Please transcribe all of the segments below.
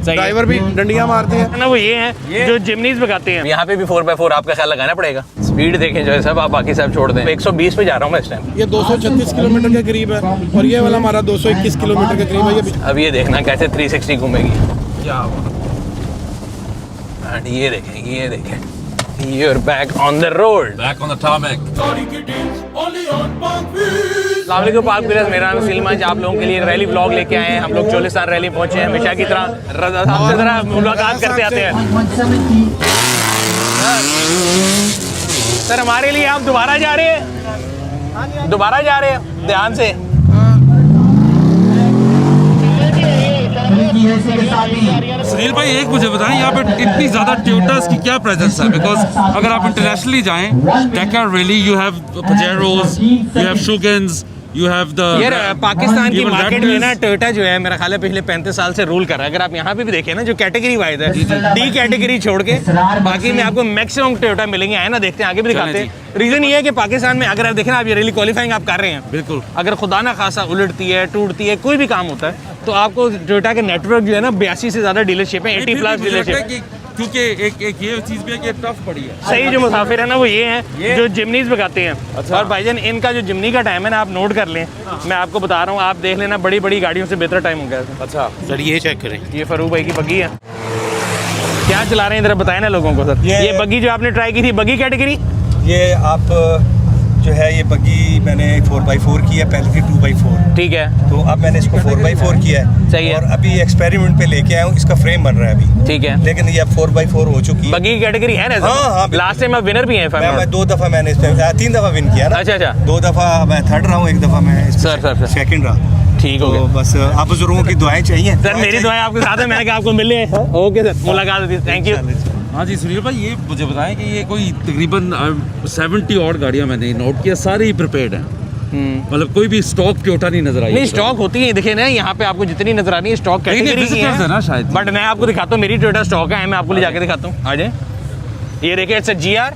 Driver भी डंडियां मारते हैं ना, वो ये है जो जिमनीज भगाते हैं। यहाँ पे भी 4x4 आपका ख्याल लगाना पड़ेगा। स्पीड देखें जो है सब, आप बाकी सब छोड़ दें। 120 पे जा रहा हूँ मैं इस टाइम। ये 236 किलोमीटर के करीब है और ये वाला हमारा 221 किलोमीटर के करीब है। ये अब ये देखना कैसे 360 घूमेगी। क्या ये देखें, ये देखें, You're back on the road. Back on the tarmac. अस्सलाम वालेकुम पाक व्यूअर्स, मेरा नाम सलीम है। आप लोगों के लिए रैली व्लॉग लेके आए हैं। हम लोग चोलिस्तान रैली पहुंचे हैं। हमेशा की तरह आपसे ज़रा मुलाकात करते आते हैं। सर हमारे लिए आप दोबारा जा रहे हैं? दोबारा जा रहे हैं? ध्यान से। सुनील भाई एक मुझे बताएं, यहाँ पे इतनी ज्यादा टोयोटास की क्या प्रेजेंस है? बिकॉज अगर आप इंटरनेशनली जाएं, Dakar rally, you have Pajeros, you have Shoguns, you have the यार पाकिस्तान की मार्केट में ना टोयोटा जो है मेरा ख्याल है पिछले 35 साल से रूल कर रहा है। अगर आप यहाँ पे भी देखें ना, जो कैटेगरी वाइज है, डी कैटेगरी छोड़ के बाकी में आपको मैक्सिमम टोयोटा मिलेंगे। आए ना, देखते हैं, आगे भी दिखाते हैं। रीजन ये है कि पाकिस्तान में अगर आप देखें ना, आप ये रैली क्वालिफाइंग आप कर रहे हैं, बिल्कुल अगर खुदा ना खासा उलटती है, टूटती है, कोई भी काम होता है, तो आपको टोयोटा के नेटवर्क जो है ना 82 से ज्यादा डीलरशिप है, 80+ डीलरशिप। क्योंकि एक ये चीज भी है कि टफ पड़ी है। सही जो मुसाफिर है ना, वो ये हैं जो जिमनीज भगाते हैं। अच्छा। और भाईजान इनका जो जिमनी का टाइम है ना, आप नोट कर लें। मैं आपको बता रहा हूँ, आप देख लेना, बड़ी बड़ी गाड़ियों से बेहतर टाइम हो गया। अच्छा सर ये चेक करें, ये फरूक भाई की बग्गी है। क्या चला रहे हैं इधर बताएं ना लोगों को सर। ये बग्गी जो आपने ट्राई की थी, बग्गी कैटेगरी, ये आप जो है ये बग्गी मैंने 4x4 की है, पहले थी 2x4। ठीक है। तो अब मैंने इसको 4x4 किया है। सही है। और अभी एक्सपेरिमेंट पे लेके आया हूँ, इसका फ्रेम बन रहा है अभी। ठीक है। लेकिन ये अब 4x4 हो चुकी है। बग्गी की कैटेगरी है ना? हाँ, लास्ट टाइम आप विनर भी हैं। मैं 2 दफा मैंने इस पे 3 दफा विन किया ना। अच्छा 2 दफा मैं थर्ड रहा हूँ, 1 दफा मैं सर सेकंड रहा। ठीक हो तो गया। बस आप बुजुर्गों की दुआएं चाहिए सर मेरी दुआएं आपके साथ है, मैंने कहा आपको मिले। ओके सर, मुलाकात होती है। Thank you. हाँ जी सुनील भाई, ये मुझे बताएं कि ये कोई तकरीबन 70 और गाड़ियाँ मैंने नोट किया, सारी ही प्रिपेयर्ड हैं। मतलब कोई भी स्टॉक टोयोटा नहीं नजर आई? नहीं, स्टॉक होती है, देखिए ना यहाँ पे आपको जितनी नजर आ रही है स्टॉक कैटेगरी की है ना शायद। बट मैं आपको दिखाता हूँ, मेरी टोयोटा स्टॉक है, मैं आपको ले जाके दिखाता हूँ। आ जाए, ये देखिए, इट्स अ GR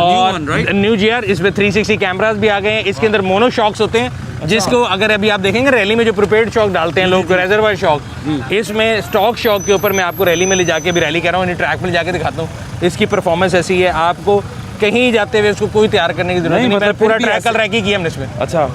और न्यू GR। इसमें 360 कैमरास भी आ गए हैं। इसके अंदर मोनो शॉक्स होते हैं, जिसको अगर अभी आप देखेंगे रैली में जो प्रिपेयर्ड शॉक डालते हैं लोग, रेजर्वायर शॉक, इसमें स्टॉक शॉक के ऊपर मैं आपको रैली में ले जाके, अभी रैली कर रहा हूँ, ट्रैक में ले जाके दिखाता हूँ। इसकी परफॉर्मेंस ऐसी है, आपको कहीं जाते हुए इसको कोई तैयार करने की जरूरत नहीं। मतलब पूरा ट्रैकल रैकी किया हमने इसमें। अच्छा,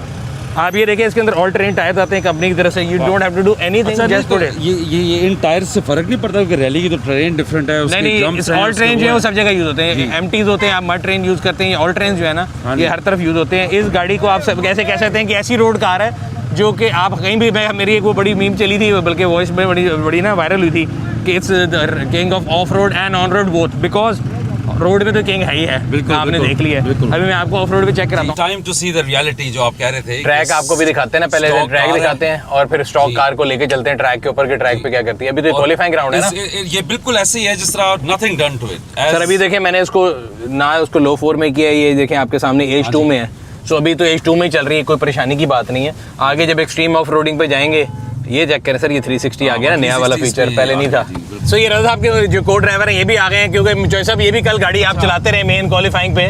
आप ये देखिए, इसके अंदर ऑल ट्रेन टायर आते हैं कंपनी की तरफ से। You don't have to do anything, just put it. ये इन टायर्स से फर्क नहीं पड़ता? क्योंकि रैली की तो ट्रेन डिफरेंट है, उसके जंप्स हैं। ऑल ट्रेन जो है वो सब जगह यूज होते हैं। एमटीज होते हैं, आप मड ट्रेन यूज करते हैं। ऑल ट्रेन जो है ना, ये हर तरफ यूज होते हैं। इस गाड़ी को आप सब कैसे कह सकते हैं कि ऐसी रोड कार है जो कि आप कहीं भी, मेरी एक वो बड़ी मीम चली थी, बल्कि वॉइस में बड़ी ना वायरल हुई थी कि it's the king of of road and on road both, because road में तो किंग है ही है। बिल्कुल, आपने देख लिया है। अभी मैं आपको ऑफ रोड पे चेक कराता हूँ। Time to see the reality जो आप कह रहे थे। ट्रैक आपको भी दिखाते हैं ना, पहले ट्रैक दिखाते हैं और फिर स्टॉक कार को लेके चलते हैं ट्रैक के ऊपर के ट्रैक पे क्या करती है। अभी तो क्वालिफाइंग ग्राउंड है ना, ये बिल्कुल ऐसे ही है जिस तरह nothing done to it. Sir अभी देखें, मैंने इसको ना उसको लो 4 में किया है, ये देखें आपके सामने एज 2 में है। सो अभी तो एज 2 में ही चल रही है, कोई परेशानी की बात नहीं है। आगे जब एक्सट्रीम ऑफ रोडिंग पे जाएंगे, ये चेक करें सर, ये 360 आ गया ना, नया वाला फीचर, पहले नहीं था। सो ये रजा आपके जो को ड्राइवर हैं ये भी आ गए हैं, क्योंकि चॉइस साहब ये भी कल गाड़ी आप चलाते रहे मेन क्वालिफाइंग पे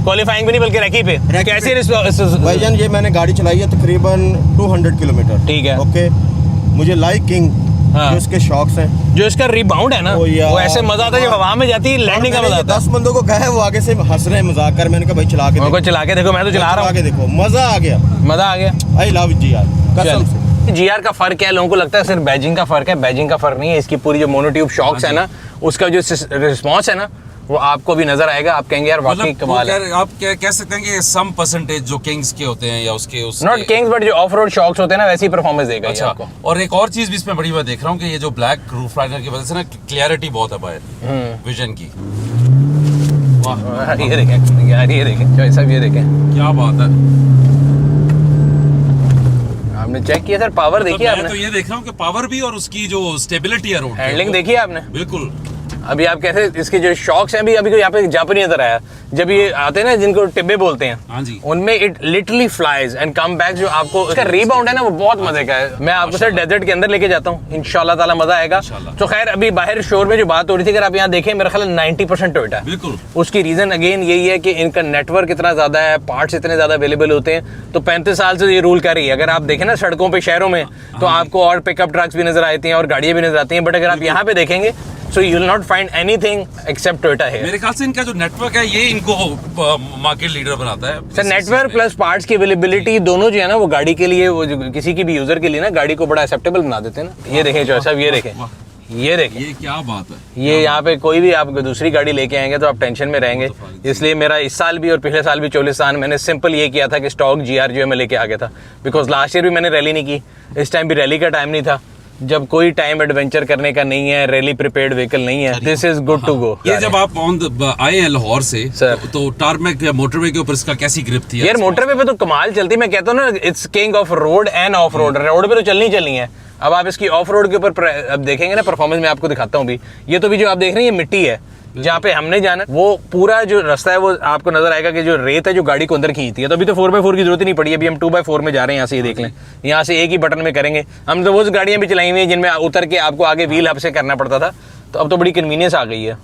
नहीं बल्कि रैकी पे। कैसे भाईजान ये मैंने गाड़ी चलाई है तकरीबन 200 किलोमीटर। ठीक है। ओके, मुझे लाइक किंग जो इसके शॉक्स हैं, जो इसका रिबाउंड है ना, वो ऐसे मजा आता है जब हवा में जाती है, लैंडिंग का मजा आता है। 10 बंदों को कहा है, वो आगे से हंस रहे हैं मजाक कर। मैंने कहा भाई चला के देखो, मैं तो चला रहा हूँ, देखो मजा आ गया। आई लव GR, कसम से। GR का फर्क है, लोगों को लगता है सिर्फ बैजिंग का फर्क है। बैजिंग का फर्क नहीं है, इसकी पूरी जो मोनोट्यूब शॉक्स है ना, उसका जो रिस्पॉन्स है ना, वो आपको भी नजर आएगा। आप कहेंगे यार वाकई कमाल है। आप कह सकते हैं कि सम परसेंटेज जो किंग्स के होते हैं या उसके नॉट किंग्स बट जो ऑफ रोड शॉक्स होते हैं ना, वैसी परफॉर्मेंस देगा। अच्छा, आपको। और एक और चीज भी इसमें बड़ी बात देख रहा हूँ कि ये जो ब्लैक रूफ लाइनर की वजह से ना क्लियरिटी बहुत है बाहर विजन की। वाह, ये देखें यार, ये देखें जो सब, ये देखें क्या बात है। आपने चेक किया सर, पावर देखिए आपने? तो ये देख रहा हूँ कि पावर भी और उसकी जो स्टेबिलिटी है रोड, हैंडलिंग देखिए आपने? बिल्कुल। अभी आप कैसे इसके जो शॉक्स हैं अभी को यहाँ पे जापानी नजर आया, जब ये आते हैं ना जिनको टिब्बे बोलते हैं, हाँ जी। उनमें it literally flies and come back. जो आपको उसका रीबाउंड है ना वो बहुत मजे का है। मैं आपको सर डेजर्ट के अंदर लेके जाता हूँ, इंशाल्लाह ताला मजा आएगा। तो खैर अभी बाहर शोर में जो बात हो रही थी, अगर आप यहाँ देखें मेरा ख्याल 90% टोयोटा है। बिल्कुल। उसकी रीजन अगेन यही है कि इनका नेटवर्क इतना ज्यादा है, पार्ट्स इतने ज्यादा अवेलेबल होते हैं। तो 35 साल से ये रूल कर रही है। अगर आप देखें ना सड़कों पे शहरों में तो आपको और पिकअप ट्रक्स भी नजर आती हैं और गाड़ियां भी नजर आती हैं, बट अगर आप यहाँ पे देखेंगे so you will not find anything except Toyota here। मेरे ख्याल से इनका जो नेटवर्क है ये इनको मार्केट लीडर बनाता है सर नेटवर्क प्लस पार्ट्स की अवेलेबिलिटी दोनों जो है ना वो गाड़ी के लिए, वो जो किसी की भी यूजर के लिए ना गाड़ी को बड़ा एक्सेप्टेबल बना देते हैं ना। ये देखें जो साहब, ये देखें, ये देखें, ये क्या बात है। ये यहाँ पे कोई भी आप दूसरी गाड़ी लेके आएंगे तो आप टेंशन में रहेंगे। इसलिए मेरा इस साल भी और पिछले साल भी 44 मैंने सिंपल ये किया था कि स्टॉक GR जो है मैं लेके आ गया था, बिकॉज लास्ट ईयर भी मैंने रैली नहीं की, इस टाइम भी रैली का टाइम नहीं था। जब कोई टाइम एडवेंचर करने का नहीं है, रैली प्रिपेयर्ड व्हीकल नहीं है, this is good to go. ये जब आप आए हैं लाहौर से तो टारमेक या मोटरवे के ऊपर इसका कैसी ग्रिप थी? यार मोटरवे पे तो कमाल चलती, मैं कहता हूँ ना it's king of road end of road. Road पे तो चलनी है। अब आप इसकी ऑफ रोड के ऊपर अब देखेंगे ना परफॉर्मेंस में आपको दिखाता हूँ भी। ये तो भी जो आप देख रहे हैं ये मिट्टी है, जहाँ पे हमने जाना वो पूरा जो रास्ता है वो आपको नजर आएगा कि जो रेत है जो गाड़ी को अंदर खींचती है। तो अभी तो 4x4 की जरूरत ही नहीं पड़ी, अभी हम 2x4 में जा रहे हैं। यहाँ से ये देख लें, यहाँ से एक ही बटन में करेंगे। हम तो वो गाड़ियां भी चलाई हुई हैं जिनमें उतर के आपको आगे व्हील हब से करना पड़ता था, तो अब तो बड़ी कन्वीनियंस आ गई है।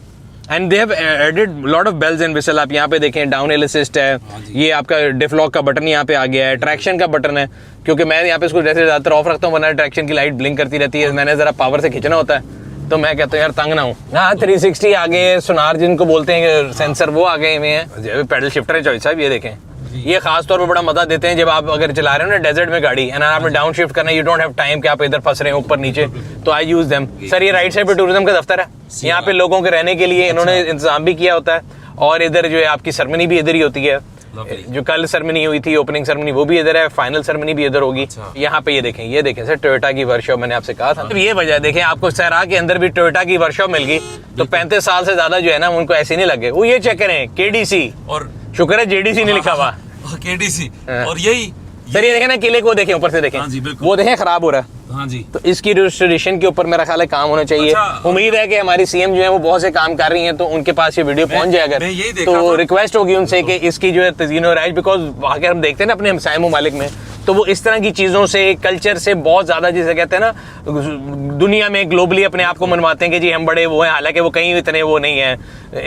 And they have added lot of bells and whistle. आप यहाँ पे देखें डाउन हिल असिस्ट है, ये आपका डिफलॉक का बटन यहाँ पे आ गया है, ट्रैक्शन का बटन है, क्योंकि मैं यहाँ पे इसको जैसे ज्यादातर ऑफ रखता हूँ वरना ट्रैक्शन की लाइट ब्लिंक करती रहती है, मैंने जरा पावर से खींचना होता है, तो मैं कहता हूँ यार तंग ना हूँ। हाँ 360 आ गए, सोनार जिनको बोलते हैं सेंसर वो आ गए हुए हैं, पैडल शिफ्टर है चॉइस साहब। ये देखें, ये खास तौर पे बड़ा मजा देते हैं जब आप अगर चला रहे हो ना डेजर्ट में गाड़ी एंड आपने डाउन शिफ्ट करना, यू डोंट हैव टाइम कि आप इधर फंस रहे हैं ऊपर नीचे, तो आई यूज देम। सर ये राइट साइड पे टूरिज्म का दफ्तर है, यहाँ पे लोगों के रहने के लिए इन्होंने इंतजाम भी किया होता है, और इधर जो है आपकी सेरेमनी भी इधर ही होती है। जो कल सेरेमनी हुई थी ओपनिंग सेरेमनी वो भी इधर है, फाइनल सेरेमनी भी इधर होगी। यहाँ पे ये देखें सर टोयोटा की वर्कशॉप, मैंने आपसे कहा था। ये वजह देखें आपको सहरा के अंदर भी टोयोटा की वर्कशॉप मिल गई, तो 35 साल से ज्यादा जो है ना उनको ऐसे नहीं लगे। वो ये चेक करें KDC, और शुक्र है JDC नहीं लिखा हुआ, KDC। और यही सर ये देखें ना किले को देखें ऊपर से देखें, वो देखें खराब हो रहा है। हाँ जी। तो इसकी रजिस्ट्रेशन के ऊपर मेरा ख्याल है काम होना चाहिए। उम्मीद है कि हमारी CM जो है वो बहुत से काम कर रही हैं, तो उनके पास ये वीडियो पहुंच जाए अगर, तो रिक्वेस्ट होगी उनसे कि इसकी जो है तज़ीन और राइज, बिकॉज आगे हम देखते हैं ना अपने हमसाये ममालिक में, तो वो इस तरह की चीज़ों से कल्चर से बहुत ज़्यादा, जिसे कहते हैं ना दुनिया में ग्लोबली अपने आप को मनवाते हैं कि जी हम बड़े वो हैं, हालांकि वो कहीं इतने वो नहीं है,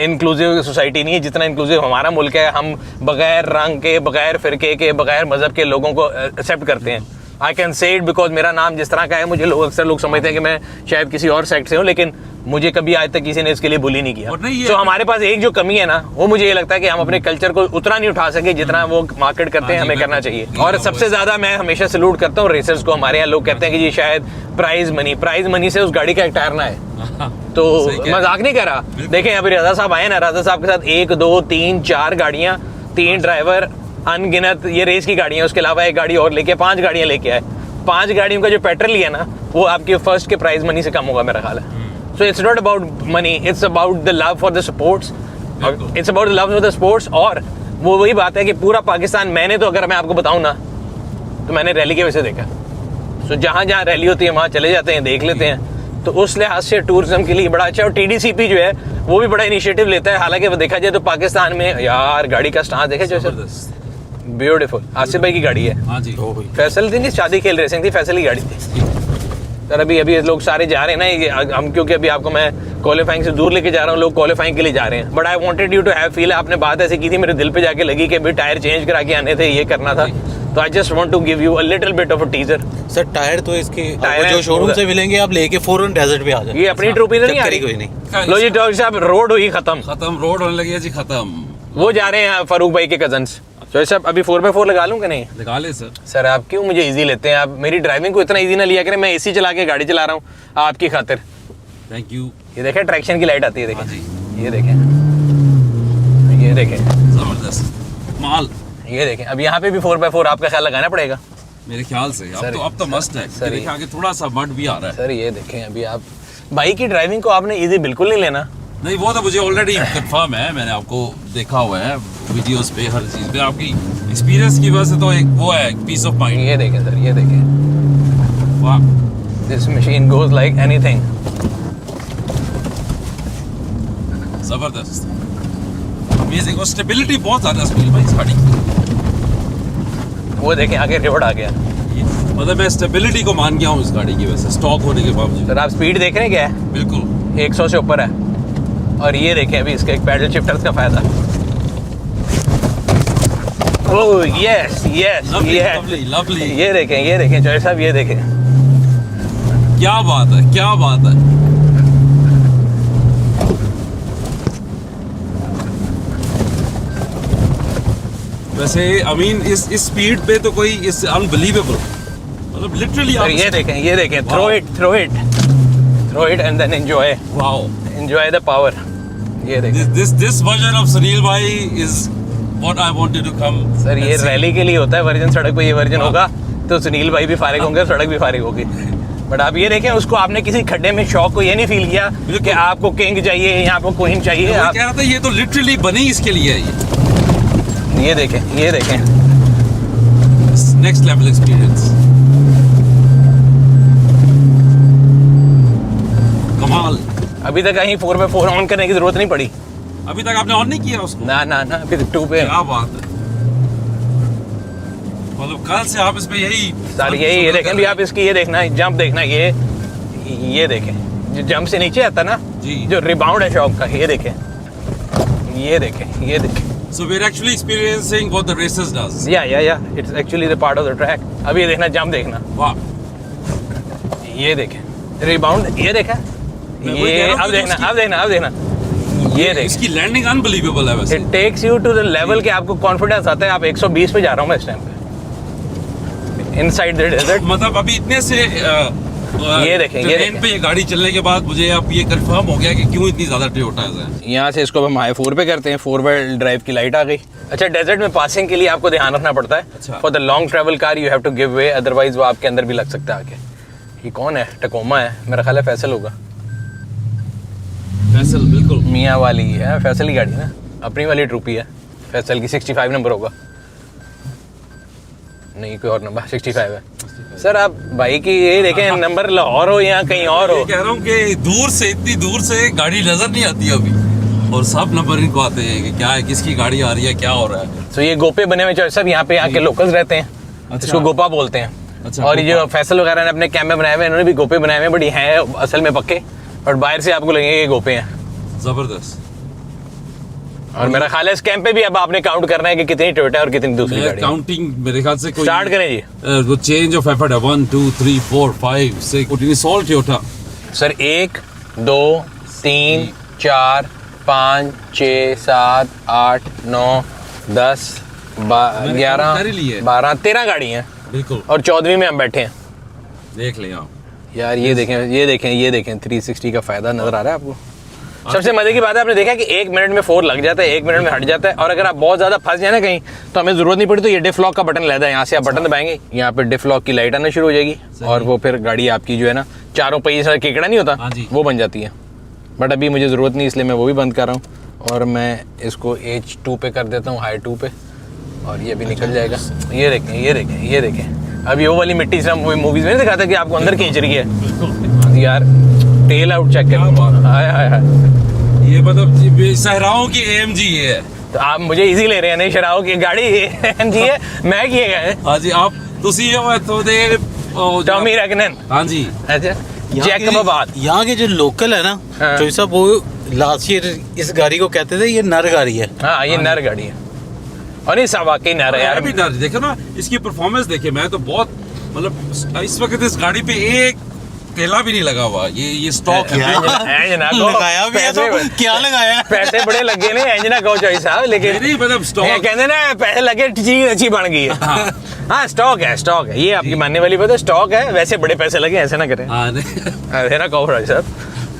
इंक्लूसिव सोसाइटी नहीं है जितना इंक्लूसिव हमारा मुल्क है। हम बगैर रंग के, बगैर फिरके के, बगैर मजहब के लोगों को एक्सेप्ट करते हैं। I can say it because मेरा नाम जिस तरह का है, मुझे अक्सर लोग समझते हैं कि मैं शायद किसी और सेक्ट से हूँ, लेकिन मुझे कभी आज तक किसी ने इसके लिए बुली नहीं किया। तो हमारे पास एक जो कमी है ना, वो मुझे ये लगता है कि हम अपने कल्चर को उतना नहीं उठा सके जितना वो मार्केट करते हैं, हमें करना चाहिए। और सबसे ज्यादा मैं हमेशा सैल्यूट करता हूँ रेसर्स को। हमारे यहाँ लोग कहते हैं कि जी शायद प्राइज मनी से उस गाड़ी का एक टायर ना है, तो मजाक नहीं कर रहा। देखें अभी रजा साहब आए ना, रजा साहब के साथ 1 2 3 4 गाड़ियाँ, 3 ड्राइवर, अनगिनत ये रेस की गाड़ियाँ, उसके अलावा एक गाड़ी और लेके 5 गाड़ियाँ लेके आए। 5 गाड़ियों का जो पेट्रोल लिया ना वो आपके फर्स्ट के प्राइस मनी से कम होगा मेरा ख्याल है। So it's not about money, it's about the love for the sports, it's about the love for the sports. और वो वही बात है कि पूरा पाकिस्तान, मैंने तो अगर मैं आपको बताऊं ना तो मैंने रैली के वजह से देखा। सो जहाँ जहाँ रैली होती है वहाँ चले जाते हैं, देख लेते हैं, तो उस लिहाज से टूरिज्म के लिए बड़ा अच्छा। और TDCP जो है वो भी बड़ा इनिशिएटिव लेता है। हालांकि वो देखा जाए तो पाकिस्तान में यार गाड़ी का स्टांस देखे जो ब्यूटीफुल, आसिफ भाई की गाड़ी है। हाँ जी। फैसल थी नहीं, शादी खेल रेसिंग थी, फैसल की गाड़ी थी। सर अभी लोग सारे जा रहे हैं ना, हम क्योंकि अभी आपको मैं क्वालिफाइंग से दूर लेके जा रहा हूँ, लोग क्वालिफाइंग के लिए जा रहे हैं। But I wanted you to have feel, आपने बात ऐसी की थी मेरे दिल पे जाके लगी कि भाई टायर चेंज करा के आने थे, ये करना था, तो I just want to give you a little bit of a teaser. Sir tyre तो इसके टायर जो शोरूम से मिलेंगे आप लेके फौरन डेजर्ट पे आ जाए, ये अपनी ट्रूपी तो नहीं आ रही कोई नहीं। लो जी डॉक्टर साहब, रोड हुई खत्म, रोड होने लगी है जी खत्म। वो जा रहे हैं फारूक भाई के कजन्स। तो साहब अभी 4x4 लगा लूँ कि नहीं? लगा ले सर। सर आप क्यों मुझे इजी लेते हैं? आप मेरी ड्राइविंग को इतना इजी ना लिया करें, मैं AC चला के गाड़ी चला रहा हूँ आपकी खातिर। Thank you. ये देखें ट्रैक्शन की लाइट आती है, देखें ये देखें, ये देखें जबरदस्त माल। ये देखें अब यहाँ पे भी 4x4 आपका ख्याल लगाना पड़ेगा मेरे ख्याल से। अब तो मस्त है। सर देखिए आगे थोड़ा सा मड भी आ रहा है। सर ये देखें अभी आप बाइक की ड्राइविंग को आपने इजी बिल्कुल नहीं लेना। नहीं वो तो मुझे ऑलरेडी कंफर्म है, मैंने आपको देखा हुआ है वीडियोस पे, हर चीज़ पे। आपकी एक्सपीरियंस की वजह से तो एक वो है, पीस ऑफ माइंड। ये देखें सर, ये देखें, वाह, this machine goes like anything. जबरदस्त, अमेजिंग। और स्टेबिलिटी बहुत ज्यादा सुनील भाई इस गाड़ी की। वो देखें आगे रिवर्ट आ गया। मतलब मैं स्टेबिलिटी को मान गया हूँ इस गाड़ी की वजह से, स्टॉक होने के बावजूद। सर आप स्पीड देख रहे हैं क्या है? बिल्कुल 100 से ऊपर है। और ये देखें अभी इसका एक पैडल शिफ्टर्स का फायदा। Oh yes yes lovely yes, lovely lovely. ये देखें जॉय साहब, ये देखें। क्या बात है, क्या बात है। वैसे आई मीन इस स्पीड पे तो कोई इस अनबिलीवेबल, मतलब लिटरली सर ये देखें, throw it and then enjoy, wow, enjoy the power. ये देखें दिस वर्जन ऑफ सुनील भाई is what I wanted to come. Sir, ये रैली के लिए होता है वर्जन, सड़क पे ये वर्जन होगा तो सुनील भाई भी फारिग होंगे, सड़क भी फारिग होगी। बट आप ये देखें, उसको आपने किसी खड्डे में शौक को ये नहीं फील किया कि आपको किंग चाहिए या आपको क्वीन चाहिए। मैं आप कह रहा था ये तो लिटरली बनी इसके लिए है। ये देखें नेक्स्ट लेवल एक्सपीरियंस, कमाल। अभी तक कहीं 4x4 ऑन करने की जरूरत नहीं पड़ी। अभी तक आपने ऑन नहीं किया उसको? ना अभी 2 पे। क्या बात है, मतलब कल से आप इसमें यही सारी यही। ये देखें भी आप इसकी, ये देखना जंप देखना, ये देखें जो जंप से नीचे आता ना जी, जो रिबाउंड है शॉक का, ये देखें। So we're actually experiencing what the racers does. या it's actually the part of the track. अब ये देखना जंप देखना, वाह, ये देखें रिबाउंड, ये देखा, मैं वही कह ये रहा हूँ अब कि देखना, ये देखें। इसकी लैंडिंग अनबिलीवेबल है वैसे। It takes you to the level के आपको कॉन्फिडेंस आता है। आप 120 पे जा रहा हूँ मैं इस टाइम पे इनसाइड द डेजर्ट। मतलब अभी इतने से ये देखें पे ये गाड़ी चलने के बाद मुझे अब ये कंफर्म हो गया कि क्यों इतनी ज्यादा टोयोटास है। यहाँ से इसको हम हाई 4 पे करते हैं, 4 व्हील ड्राइव की लाइट आ गई। अच्छा, डेजर्ट में पासिंग के लिए आपको ध्यान रखना पड़ता है। अच्छा। For the long travel car you have to give way, otherwise वो आपके अंदर भी लग सकता है आके। ये कौन है? टकोमा है मेरा ख्याल है, फैसल होगा। फैसल बिल्कुल मियाँ वाली है, फैसल की गाड़ी ना, अपनी वाली ट्रूपी है। फैसल की 65 नंबर होगा, नहीं कोई और नंबर 65 है। सर आप भाई की ये देखें नंबर लाहौर हो या कहीं और हो। मैं कह रहा हूँ कि दूर से, इतनी दूर से गाड़ी नजर नहीं आती अभी, और सब नंबर इनको आते हैं कि क्या है, किसकी गाड़ी आ रही है, क्या हो रहा है। तो ये गोपे बने हुए सब यहाँ पे, यहाँ के लोकल्स रहते हैं। अच्छा। इसको गोपा बोलते हैं। अच्छा, और ये जो गोपा। फैसल वगैरह ने अपने कैंप में बनाए हुए, इन्होंने भी गोपे बनाए हुए हैं, बट ये हैं असल में पक्के, और बाहर से आपको लगेंगे ये गोपे हैं। जबरदस्त। और मेरा ख्याल है इस कैंप पे भी अब आपने काउंट करना है कि कितनी टोयोटा और कितनी दूसरी गाड़ी। काउंटिंग मेरे ख्याल से कोई स्टार्ट करें जी। वो चेंज ऑफ एफर्ट है 1 2 3 4 5 6 ऑल टोयोटा। सर 1 2 3 4 5 6 7 8 9 10 11 12 13 गाड़ी हैं बिल्कुल, और 14वीं में हम बैठे हैं। देख लें आप यार ये देखें 360 का फायदा नजर आ रहा है आपको। सबसे मजे की बात है, आपने देखा कि 1 मिनट में 4 लग जाता है, 1 मिनट में हट जाता है। और अगर आप बहुत ज्यादा फंस जाए ना कहीं, तो हमें जरूरत नहीं पड़ी तो ये डिफ लॉक का बटन लगा है, यहाँ से आप बटन दबाएंगे, यहाँ पे डिफ लॉक की लाइट आना शुरू हो जाएगी, और वो फिर गाड़ी आपकी जो है ना, चारों पहिए से केकड़ा नहीं होता, वो बन जाती है। बट अभी मुझे जरूरत नहीं, इसलिए मैं वो भी बंद कर रहा हूँ, और मैं इसको H2 पे कर देता हूँ, हाई 2 पे, और ये भी निकल जाएगा। ये देखें अभी वो वाली मिट्टी से मूवीज में नहीं दिखाता कि आपको अंदर खींच रही है यार। टेल आउट चेक कर, हाय ये मतलब सहराओं की AMG ये है। तो आप मुझे इजी ले रहे हैं, नहीं शराओ की गाड़ी AMG है, मैं किए गए। हाँ जी, आप तुसी तो दे टॉमी रैकनन। हाँ जी, अच्छा जैकबाबाद यहाँ के जो लोकल है ना, हाँ। तो सब वो लास्ट ईयर इस गाड़ी को कहते थे ये नर गाड़ी है। हाँ ये नर गाड़ी है, और ये सब वाकई नर है यार। अभी डर देखो ना, इसकी परफॉर्मेंस देखे, मैं तो बहुत मतलब इस वक्त इस गाड़ी पे एक तेला भी नहीं लगा हुआ। ये स्टॉक है। लगाया भी है तो क्या लगाया? पैसे बड़े लगे ने एंजना को चॉइस साहब, लेकिन नहीं मतलब स्टॉक कहते ना पैसे लगे चीज अच्छी बन गई है। हाँ स्टॉक है ये आपकी मानने वाली बात है, स्टॉक है, वैसे बड़े पैसे लगे, ऐसे ना करें। हाँ नहीं है ना कहो भाई साहब।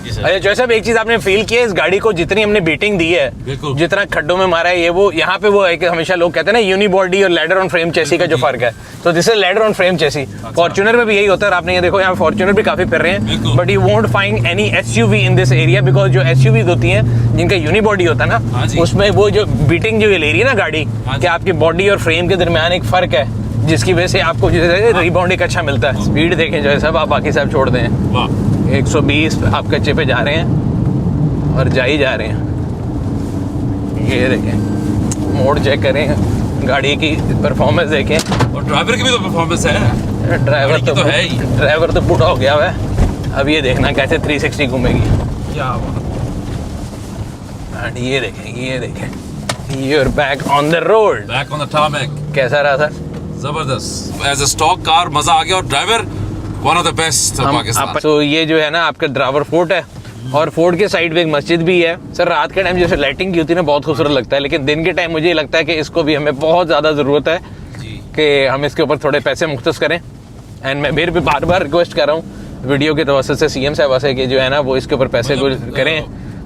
अच्छा जो साहब एक चीज आपने फील किया, इस गाड़ी को जितनी हमने बीटिंग दी है, जितना खड्डों में मारा है, ये वो यहाँ पे वो है कि हमेशा लोग कहते हैं ना यूनी बॉडी और लैडर ऑन फ्रेम चेसी का जो फर्क है, तो this is ladder on frame chassis. Fortuner में भी यही होता है, और आपने ये देखो यहाँ फॉर्च्यूनर भी काफी फिर रहे हैं, but you won't find any SUV in this area, because जो SUVs होती हैं जिनका यूनी बॉडी होता है ना, उसमें वो जो बीटिंग जो ये ले रही है ना गाड़ी, कि आपकी बॉडी और फ्रेम के दरमियान एक फर्क है, जिसकी वजह से आपको जो है रिबाउंड एक अच्छा मिलता है। स्पीड देखें जो है साहब, आप बाकी साहब छोड़ दें, 120 आप कच्चे पे जा रहे हैं और जा ही जा रहे हैं। ये देखें, मोड चेक करें, गाड़ी की परफॉर्मेंस देखें। और ड्राइवर की भी तो परफॉर्मेंस है। ड्राइवर गाड़ी की तो है ही। ड्राइवर तो बूढ़ा हो गया हुआ है। अब ये देखना कैसे 360 घूमेगी। क्या बात। एंड ये देखें, you're back on the road। Back on the tarmac. कैसा रहा सर? जबरदस्त। एज अ स्टॉक कार मजा आ गया, और driver one of the best Pakistan. तो ये जो है ना आपका ड्राइवर फोर्ट है, और फोर्ट के साइड पे एक मस्जिद भी है। सर रात के टाइम जैसे लाइटिंग की होती है ना, बहुत खूबसूरत लगता है, लेकिन दिन के टाइम मुझे लगता है कि इसको भी हमें बहुत ज़्यादा ज़रूरत है कि हम इसके ऊपर थोड़े पैसे मुख्तस करें। एंड मैं मेरे भी बार बार रिक्वेस्ट कर रहा हूँ वीडियो के तवज्जुह से CM साहब से कि जो है ना वो इसके ऊपर पैसे करें,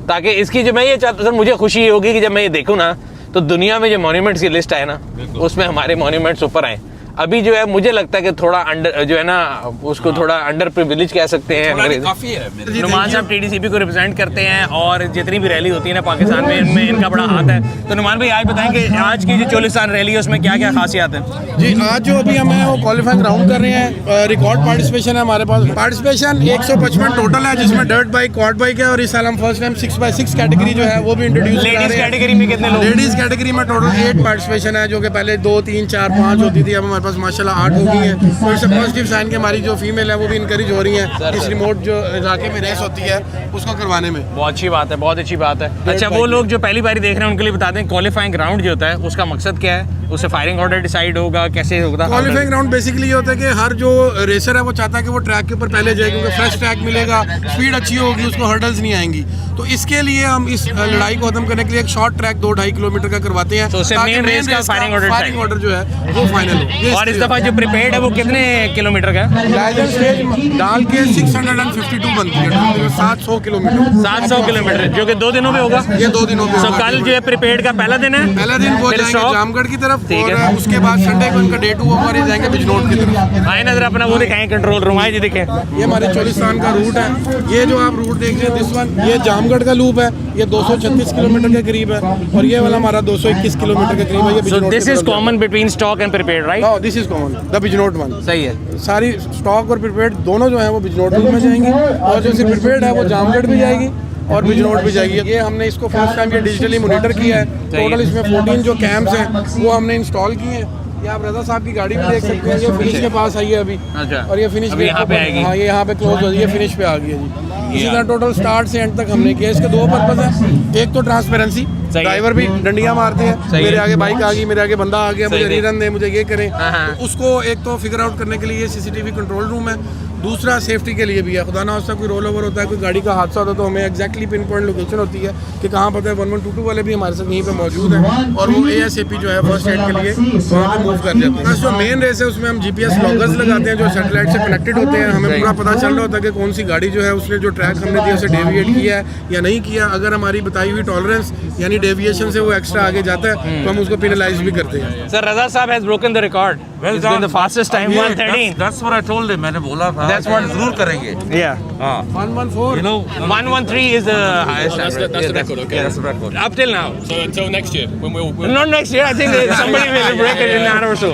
ताकि इसकी जो मैं ये चाहता सर, मुझे खुशी ये होगी कि जब मैं ये देखूँ ना तो दुनिया में जो मॉन्यूमेंट्स की लिस्ट है ना उसमें हमारे मॉन्यूमेंट्स ऊपर आए। अभी जो है मुझे लगता है कि थोड़ा अंडर जो है ना उसको थोड़ा अंडर प्रिविलेज कह सकते हैं। काफी है मेरे। नुमान साहब TDCP को रिप्रेजेंट करते हैं, और जितनी भी रैली होती है ना पाकिस्तान में, इनमें इनका बड़ा हाथ है। तो नुमान भाई आज बताएं कि आज की जो चोलिस्तान रैली है उसमें क्या क्या खासियत है? जी, आज जो अभी हमें वो क्वालिफाइंग राउंड कर रहे हैं, रिकॉर्ड पार्टिसिपेशन है हमारे पास। पार्टिसिपेशन 155 टोटल है, जिसमें डर्ट बाइक, क्वाड बाइक है, और इस साल हम फर्स्ट टाइम 6x6 कैटेगरी जो है वो भी इंट्रोड्यूस कर रहे हैं। लेडीज कैटेगरी में कितने लोग? लेडीज कैटेगरी में टोटल 8 पार्टिसिपेशन है, जो कि पहले 2, 3, 4, 5 होती थी, अब हमारे पास माशाल्लाह 8 हो गई है। तो इससे पॉजिटिव साइन कि हमारी जो फीमेल है वो भी इनकरेज हो रही है इस रिमोट जो इलाके में रेस होती है उसको करवाने में। बहुत अच्छी बात है, बहुत अच्छी बात है। अच्छा, वो लोग जो पहली बारी देख रहे हैं उनके लिए बता दें क्वालिफाइंग राउंड जो होता है उसका मकसद क्या है, उससे फायरिंग ऑर्डर डिसाइड होगा, कैसे होगा? क्वालिफाइंग राउंड बेसिकली ये होता है कि हर जो रेसर है वो चाहता है कि वो ट्रैक के ऊपर पहले जाए, क्योंकि फ्रेश ट्रैक मिलेगा, स्पीड अच्छी होगी, उसको हर्डल्स नहीं आएंगी। तो इसके लिए हम इस लड़ाई को खत्म करने के लिए एक शॉर्ट ट्रैक 2-2.5 किलोमीटर का करवाते हैं, तो उससे मेन रेस का फायरिंग ऑर्डर जो है वो फाइनल हो। और इस दफा जो प्रिपेयर्ड है वो कितने किलोमीटर का है? लाइसेंस स्टेज डाल के 652 बनती है, 700 किलोमीटर। 700 किलोमीटर, जो कि 2 दिनों में होगा। ये 2 दिनों में तो होगा। कल जो है प्रिपेयर्ड का पहला दिन है, पहला दिन वो फिर जाएंगे शॉप? जामगढ़ की तरफ, ठीक और है। उसके बाद संडे को इनका डे 2 होगा और ये जाएंगे बिजनौर की तरफ। आए नजर अपना वो दिखाएं कंट्रोल रूम, आए जी देखें। ये हमारे चोलिस्तान का रूट है। ये जो आप रूट देख रहे हैं दिस वन, ये जामगढ़ का लूप है, ये 236 किलोमीटर के करीब है, और ये वाला हमारा 221 किलोमीटर के करीब है। ये So Bijnor this is common between stock and prepared, right? This is common, the Bijnor one. सही है। सारी स्टॉक और प्रिपेयर्ड दोनों जो है वो बिजनौर रूट में जाएंगी, और जो प्रिपेयर्ड है वो जामगढ़ भी जाएगी और बिजनौर भी जाएगी। ये हमने इसको फर्स्ट टाइम ये डिजिटली मॉनिटर किया है। टोटल इसमें 14 जो कैम्प्स हैं वो हमने इंस्टॉल किए हैं। ये आप रजा साहब की गाड़ी भी देख सकते हैं, ये फिनिश के पास आई है अभी। अच्छा। और ये फिनिश अभी यहाँ पे आएगी। हाँ, ये यहाँ पे क्लोज हो, ये फिनिश पे आ गई है जी। इसी तरह टोटल स्टार्ट से एंड तक हमने किया। इसके 2 पर्पस है, एक तो ट्रांसपेरेंसी, ड्राइवर भी डंडियां मारते हैं, मेरे आगे बाइक आ गई, मेरे आगे बंदा आ गया, मुझे रीरन दे, मुझे ये करें, तो उसको एक तो फिगर आउट करने के लिए ये CCTV कंट्रोल रूम है। दूसरा सेफ्टी के लिए भी है, खुदा ना उसका कोई रोल ओवर होता है, कोई गाड़ी का हादसा होता है तो हमें एक्जैक्टली पिन पॉइंट लोकेशन होती है कि कहाँ पता है। 1122 वाले भी हमारे साथ यहीं पे मौजूद हैं, और वो ASAP जो है फर्स्ट एड के लिए वहाँ पे मूव कर जाते हैं। बस जो मेन रेस है उसमें हम GPS लॉगर्स लगाते हैं जो सैटेलाइट से कनेक्टेड होते हैं। हमें पूरा पता चल रहा होता है कि कौन सी गाड़ी जो है उसने जो ट्रैक हमने दिया उसे डेविएट किया है या नहीं किया। अगर हमारी बताई हुई टॉलरेंस यानी डेविएशन से वो एक्स्ट्रा आगे जाता है तो हम उसको पेनलाइज भी करते हैं। Sir, Raza Saab has broken the record. It's been the fastest time, 113. That's what I told him. मैंने बोला था। That's what- जरूर करेंगे। Yeah. हाँ। 114 You know, 113 is the highest. That's the record, okay. that's the record. Up till now. So until next year, when we'll Not next year. I think that somebody will break it in an hour or so.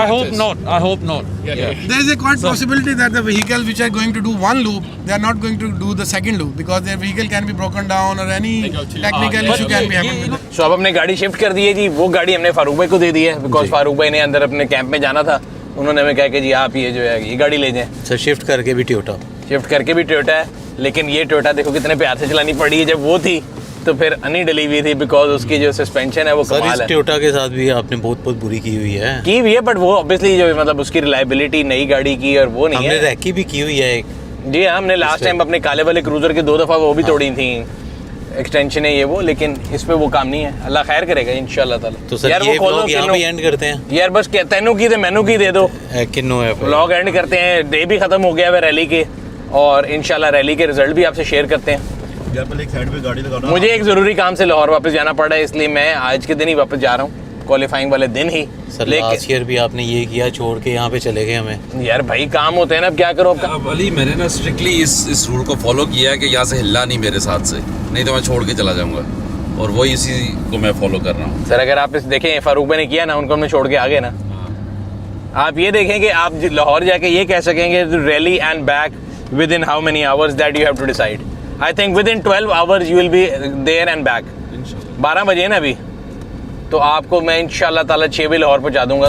I hope not. I hope not. yeah. There is a quite possibility that the vehicles which are going to do one loop, they are not going to do the second loop because their vehicle can be broken down or any technical issue can be happened. So अब हमने गाड़ी shift कर दी है जी। वो गाड़ी हमने फारूक भाई को दे दी है, बिकॉज फारूक भाई ने अंदर अपने कैंप में जाना था। उन्होंने हमें कहा कि जी आप ये जो है ये गाड़ी ले जाएं। सर शिफ्ट करके भी टोयोटा, शिफ्ट करके भी टोयोटा है, लेकिन ये टोयोटा देखो कितने प्यार से चलानी पड़ी है। जब वो थी तो फिर अनी डली हुई थी, बिकॉज उसकी जो सस्पेंशन है वो सर कमाल इस है। टोयोटा के साथ भी आपने बहुत बहुत बुरी की हुई है। की भी है, बट वो ऑब्वियसली जो मतलब उसकी रिलायबिलिटी नई गाड़ी की और वो नहीं हमने है। रैकी भी की हुई है एक। जी हाँ, हमने लास्ट टाइम अपने काले वाले क्रूजर के 2 दफ़ा वो भी तोड़ी थी, एक्सटेंशन है ये वो, लेकिन इस पे वो काम नहीं है। अल्लाह खैर करेगा इंशाल्लाह ताला। तो सर यार ये वो खोलो ब्लॉग यहाँ पे एंड करते हैं यार, बस तेनू की दे मैनू की दे दो, किन्नो है व्लॉग एंड करते हैं। डे भी खत्म हो गया है रैली के, और इंशाल्लाह रैली के रिजल्ट भी आपसे शेयर करते हैं। एक साइड पे गाड़ी लगा मुझे एक ज़रूरी काम से लाहौर वापस जाना पड़ा है, इसलिए मैं आज के दिन ही वापस जा रहा हूँ, क्वालिफाइंग वाले दिन ही। सर लास्ट ईयर भी आपने ये किया, छोड़ के यहाँ पे चले गए हमें। यार भाई काम होते हैं ना, अब क्या करो। अब अली मैंने ना स्ट्रिक्टली इस रूल को फॉलो किया है कि यहाँ से हिलना नहीं मेरे साथ से, नहीं तो मैं छोड़ के चला जाऊँगा, और वही इसी को मैं फॉलो कर रहा हूँ। सर अगर आप इस देखें फारूक भाई ने किया ना, उनको हमने छोड़ के आ गए ना, आप ये देखें कि आप लाहौर जाके ये कह सकेंगे rally and back within how many hours that you have to decide. I think within 12 hours you will be there and back. 12 बजे है ना अभी, तो आपको मैं इंशाल्लाह ताला 6 बजे लाहौर पहुंचा दूंगा।